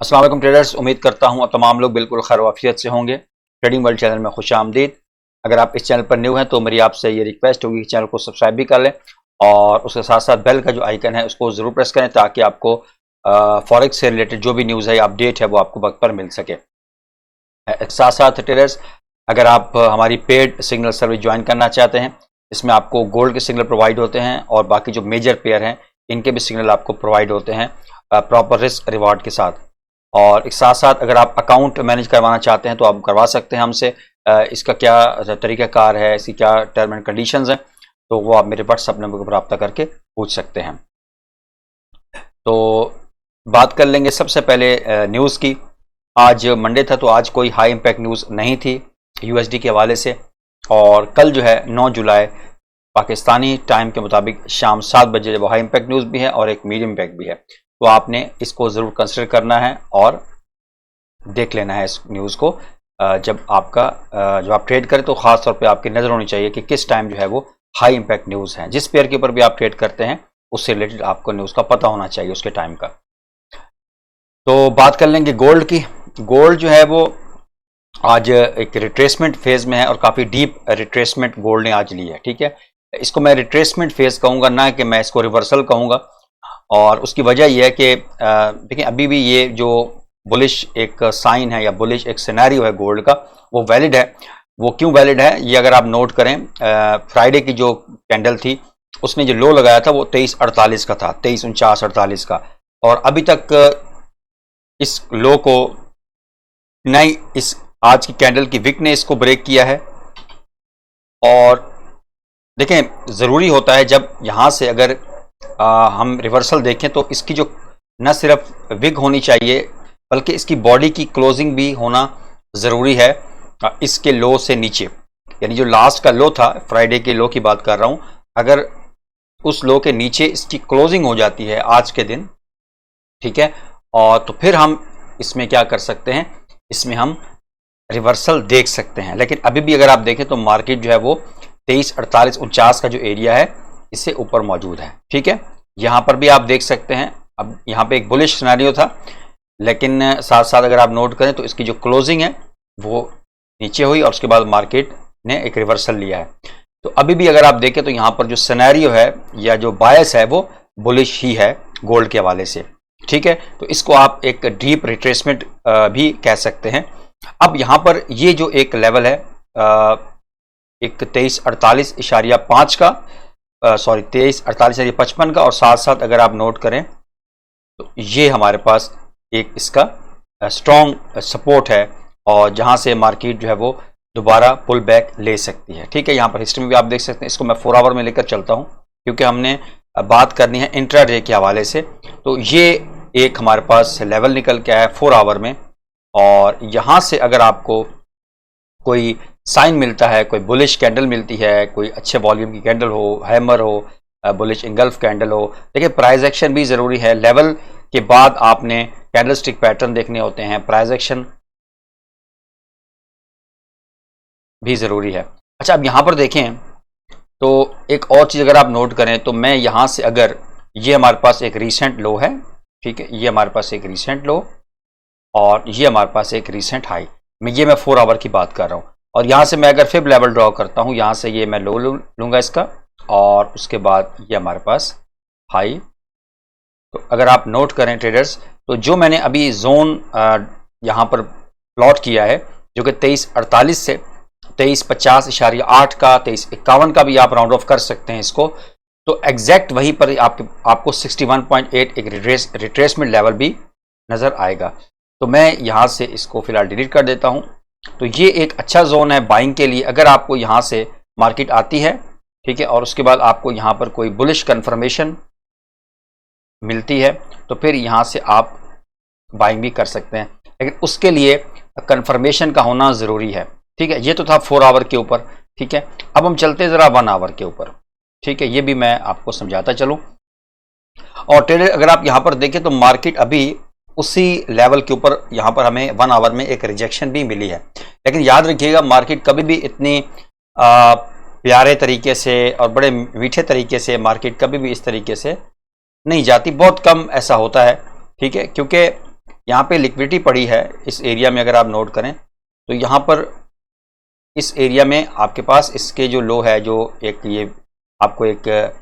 अस्सलाम वालेकुम ट्रेडर्स, उम्मीद करता हूँ तमाम लोग बिल्कुल खैर वाफियत से होंगे। ट्रेडिंग वर्ल्ड चैनल में खुश आमदीद। अगर आप इस चैनल पर न्यू हैं तो मेरी आपसे ये रिक्वेस्ट होगी कि चैनल को सब्सक्राइब भी कर लें और उसके साथ साथ बेल का जो आइकन है उसको ज़रूर प्रेस करें ताकि आपको फॉरेक्स से रिलेटेड जो भी न्यूज़ है अपडेट है वो आपको वक्त पर मिल सके। साथ साथ ट्रेडर्स, अगर आप हमारी पेड सिग्नल सर्विस ज्वाइन करना चाहते हैं, इसमें आपको गोल्ड के सिग्नल प्रोवाइड होते हैं और बाकी जो मेजर पेयर हैं इनके भी सिग्नल आपको प्रोवाइड होते हैं प्रॉपर रिस्क रिवार्ड के साथ। और एक साथ साथ अगर आप अकाउंट मैनेज करवाना चाहते हैं तो आप करवा सकते हैं हमसे। इसका क्या तरीक़ाकार है, इसकी क्या टर्म एंड कंडीशंस हैं, तो वो आप मेरे व्हाट्सएप नंबर पर रब्ता करके पूछ सकते हैं। तो बात कर लेंगे सबसे पहले न्यूज़ की। आज मंडे था तो आज कोई हाई इम्पैक्ट न्यूज़ नहीं थी यूएसडी के हवाले से। और कल जो है 9 जुलाई पाकिस्तानी टाइम के मुताबिक शाम 7 बजे वो हाई इम्पैक्ट न्यूज़ भी है और एक मीडियम इम्पैक्ट भी है, तो आपने इसको ज़रूर कंसिडर करना है और देख लेना है इस न्यूज़ को। जब आप ट्रेड करें तो ख़ास तौर पे आपकी नज़र होनी चाहिए कि किस टाइम जो है वो हाई इम्पैक्ट न्यूज़ है। जिस पेयर के ऊपर भी आप ट्रेड करते हैं उससे रिलेटेड आपको न्यूज़ का पता होना चाहिए उसके टाइम का। तो बात कर लेंगे गोल्ड की। गोल्ड जो है वो आज एक रिट्रेसमेंट फेज़ में है और काफ़ी डीप रिट्रेसमेंट गोल्ड ने आज ली है। ठीक है, इसको मैं रिट्रेसमेंट फेज़ कहूँगा, ना कि मैं इसको रिवर्सल कहूँगा। और उसकी वजह यह है कि देखिए अभी भी ये जो बुलिश एक साइन है या बुलिश एक सिनेरियो है गोल्ड का, वो वैलिड है। वो क्यों वैलिड है ये अगर आप नोट करें, फ्राइडे की जो कैंडल थी उसने जो लो लगाया था वो 2348 का था, 2349-48 का। और अभी तक इस लो को नहीं, इस आज की कैंडल की विक ने इसको ब्रेक किया है। और देखें ज़रूरी होता है जब यहाँ से अगर हम रिवर्सल देखें तो इसकी जो न सिर्फ विग होनी चाहिए बल्कि इसकी बॉडी की क्लोजिंग भी होना ज़रूरी है इसके लो से नीचे। यानी जो लास्ट का लो था, फ्राइडे के लो की बात कर रहा हूँ, अगर उस लो के नीचे इसकी क्लोजिंग हो जाती है आज के दिन, ठीक है, और तो फिर हम इसमें क्या कर सकते हैं, इसमें हम रिवर्सल देख सकते हैं। लेकिन अभी भी अगर आप देखें तो मार्केट जो है वो 2348-49 का जो एरिया है इससे ऊपर मौजूद है। ठीक है, यहाँ पर भी आप देख सकते हैं। अब यहाँ पे एक बुलिश सिनेरियो था, लेकिन साथ साथ अगर आप नोट करें तो इसकी जो क्लोजिंग है वो नीचे हुई और उसके बाद मार्केट ने एक रिवर्सल लिया है। तो अभी भी अगर आप देखें तो यहाँ पर जो सिनेरियो है या जो बायस है वो बुलिश ही है गोल्ड के हवाले से। ठीक है, तो इसको आप एक डीप रिट्रेसमेंट भी कह सकते हैं। अब यहाँ पर ये जो एक लेवल है एक 2348.5 का, 2348.55 का, और साथ साथ अगर आप नोट करें तो ये हमारे पास एक इसका स्ट्रॉन्ग सपोर्ट है और जहां से मार्केट जो है वो दोबारा पुल बैक ले सकती है। ठीक है, यहाँ पर हिस्ट्री में भी आप देख सकते हैं। इसको मैं 4 आवर में लेकर चलता हूं क्योंकि हमने बात करनी है इंट्राडे के हवाले से। तो ये एक हमारे पास लेवल निकल के आया 4 आवर में, और यहाँ से अगर आपको कोई साइन मिलता है, कोई बुलिश कैंडल मिलती है, कोई अच्छे वॉल्यूम की कैंडल हो, हैमर हो, बुलिश इंगल्फ कैंडल हो, देखिए प्राइस एक्शन भी ज़रूरी है। लेवल के बाद आपने कैंडलस्टिक पैटर्न देखने होते हैं, प्राइस एक्शन भी ज़रूरी है। अच्छा, अब यहाँ पर देखें तो एक और चीज़ अगर आप नोट करें तो मैं यहाँ से अगर ये हमारे पास एक रीसेंट लो है, ठीक है, ये हमारे पास एक रीसेंट लो और ये हमारे पास एक रीसेंट हाई, मैं 4 आवर की बात कर रहा हूँ। और यहाँ से मैं अगर फिर लेवल ड्रॉ करता हूँ, यहाँ से ये मैं लो लूँगा इसका, और उसके बाद ये हमारे पास हाई। तो अगर आप नोट करें ट्रेडर्स, तो जो मैंने अभी जोन यहाँ पर प्लॉट किया है जो कि 2348 से 2350.8 का, 2351 का भी आप राउंड ऑफ कर सकते हैं इसको, तो एग्जैक्ट वहीं पर आपको 61.8 एक रिट्रेसमेंट लेवल भी नज़र आएगा। तो मैं यहाँ से इसको फिलहाल डिलीट कर देता हूँ। तो ये एक अच्छा जोन है बाइंग के लिए। अगर आपको यहाँ से मार्केट आती है, ठीक है, और उसके बाद आपको यहाँ पर कोई बुलिश कन्फर्मेशन मिलती है तो फिर यहाँ से आप बाइंग भी कर सकते हैं, लेकिन उसके लिए कन्फर्मेशन का होना ज़रूरी है। ठीक है, ये तो था 4 आवर के ऊपर। ठीक है, अब हम चलते हैं ज़रा 1 आवर के ऊपर। ठीक है, ये भी मैं आपको समझाता चलूँ। और ट्रेडर अगर आप यहाँ पर देखें तो मार्केट अभी उसी लेवल के ऊपर, यहाँ पर हमें 1 आवर में एक रिजेक्शन भी मिली है। लेकिन याद रखिएगा मार्केट कभी भी इतनी प्यारे तरीके से और बड़े मीठे तरीके से मार्केट कभी भी इस तरीके से नहीं जाती, बहुत कम ऐसा होता है। ठीक है, क्योंकि यहाँ पे लिक्विडिटी पड़ी है इस एरिया में। अगर आप नोट करें तो यहाँ पर इस एरिया में आपके पास इसके जो लो है, जो एक ये आपको एक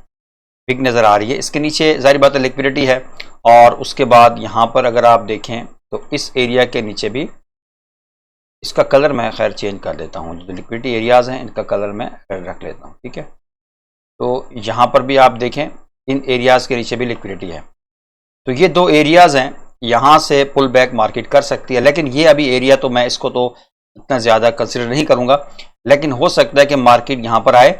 पिक नज़र आ रही है, इसके नीचे जाहिर बात है लिक्विडिटी है। और उसके बाद यहाँ पर अगर आप देखें तो इस एरिया के नीचे भी, इसका कलर मैं खैर चेंज कर देता हूँ, जो लिक्विडिटी एरियाज़ हैं इनका कलर मैं रख लेता हूँ, ठीक है। तो यहाँ पर भी आप देखें इन एरियाज़ के नीचे भी लिक्विडिटी है। तो ये दो एरियाज़ हैं, यहाँ से पुल बैक मार्केट कर सकती है। लेकिन ये अभी एरिया तो मैं इसको तो इतना ज़्यादा कंसिडर नहीं करूँगा, लेकिन हो सकता है कि मार्केट यहाँ पर आए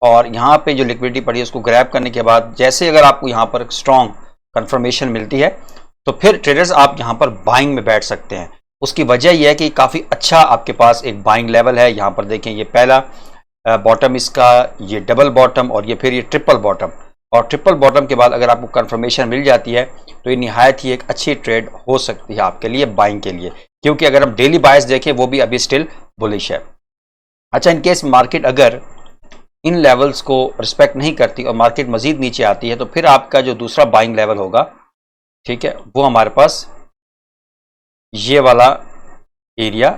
और यहाँ पे जो लिक्विडिटी पड़ी है उसको ग्रैब करने के बाद जैसे अगर आपको यहाँ पर स्ट्रॉन्ग कंफर्मेशन मिलती है तो फिर ट्रेडर्स आप यहाँ पर बाइंग में बैठ सकते हैं। उसकी वजह यह है कि काफ़ी अच्छा आपके पास एक बाइंग लेवल है। यहाँ पर देखें ये पहला बॉटम इसका, ये डबल बॉटम और ये फिर ये ट्रिपल बॉटम। और ट्रिपल बॉटम के बाद अगर आपको कंफर्मेशन मिल जाती है तो ये निहायत ही एक अच्छी ट्रेड हो सकती है आपके लिए बाइंग के लिए, क्योंकि अगर हम डेली बायस देखें वो भी अभी स्टिल बुलिश है। अच्छा, इन केस मार्केट अगर इन लेवल्स को रिस्पेक्ट नहीं करती और मार्केट मजीद नीचे आती है तो फिर आपका जो दूसरा बाइंग लेवल होगा, ठीक है, वो हमारे पास ये वाला एरिया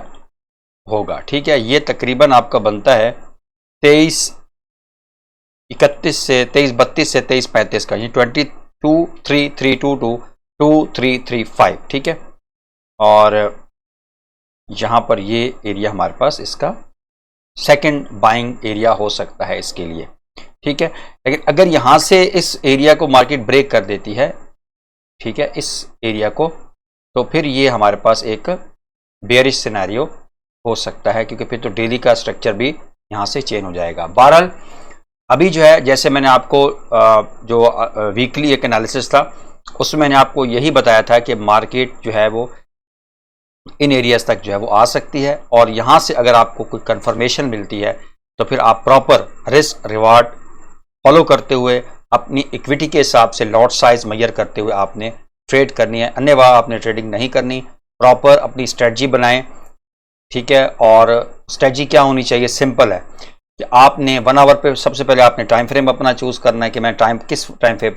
होगा, ठीक है। ये तकरीबन आपका बनता है 2331 से 2332 से 2335 का, ये 223322 टू 2335, ठीक है। और यहाँ पर ये एरिया हमारे पास इसका सेकंड बाइंग एरिया हो सकता है इसके लिए, ठीक है। लेकिन अगर यहाँ से इस एरिया को मार्केट ब्रेक कर देती है, ठीक है, इस एरिया को, तो फिर ये हमारे पास एक बेयरिश सिनेरियो हो सकता है, क्योंकि फिर तो डेली का स्ट्रक्चर भी यहाँ से चेंज हो जाएगा। बहरहाल अभी जो है, जैसे मैंने आपको जो वीकली एक एनालिसिस था उसमें मैंने आपको यही बताया था कि मार्केट जो है वो इन एरियाज तक जो है वो आ सकती है। और यहाँ से अगर आपको कोई कंफर्मेशन मिलती है तो फिर आप प्रॉपर रिस्क रिवार्ड फॉलो करते हुए अपनी इक्विटी के हिसाब से लॉट साइज मेजर करते हुए आपने ट्रेड करनी है, अन्यथा आपने ट्रेडिंग नहीं करनी। प्रॉपर अपनी स्ट्रेटजी बनाएं, ठीक है। और स्ट्रेटजी क्या होनी चाहिए, सिंपल है कि आपने 1 आवर पे सबसे पहले आपने टाइम फ्रेम अपना चूज करना है कि मैं किस टाइम पे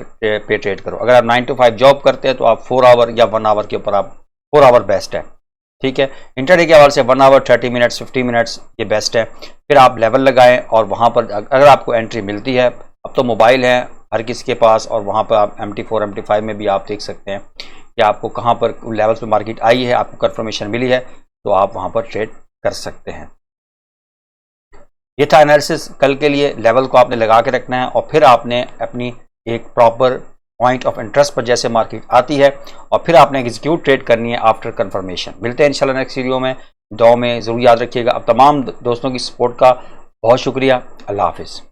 ट्रेड करूं। अगर आप 9 to 5 जॉब करते हैं तो आप 4 आवर या 1 आवर के ऊपर आप 4 आवर बेस्ट है, ठीक है। इंटरडे के हवाले से 1 आवर 30 मिनट्स 50 मिनट्स ये बेस्ट है। फिर आप लेवल लगाएं और वहां पर अगर आपको एंट्री मिलती है, अब तो मोबाइल है हर किसी के पास, और वहां पर आप MT4 MT5 में भी आप देख सकते हैं कि आपको कहां पर लेवल पे मार्केट आई है, आपको कंफर्मेशन मिली है तो आप वहां पर ट्रेड कर सकते हैं। ये था एनालिसिस। कल के लिए लेवल को आपने लगा के रखना है और फिर आपने अपनी एक प्रॉपर पॉइंट ऑफ इंटरेस्ट पर जैसे मार्केट आती है और फिर आपने एग्जीक्यूट ट्रेड करनी है आफ्टर कंफर्मेशन। मिलते हैं इंशाल्लाह नेक्स्ट वीडियो में। दुआ में ज़रूर याद रखिएगा। अब तमाम दोस्तों की सपोर्ट का बहुत शुक्रिया। अल्लाह हाफिज़।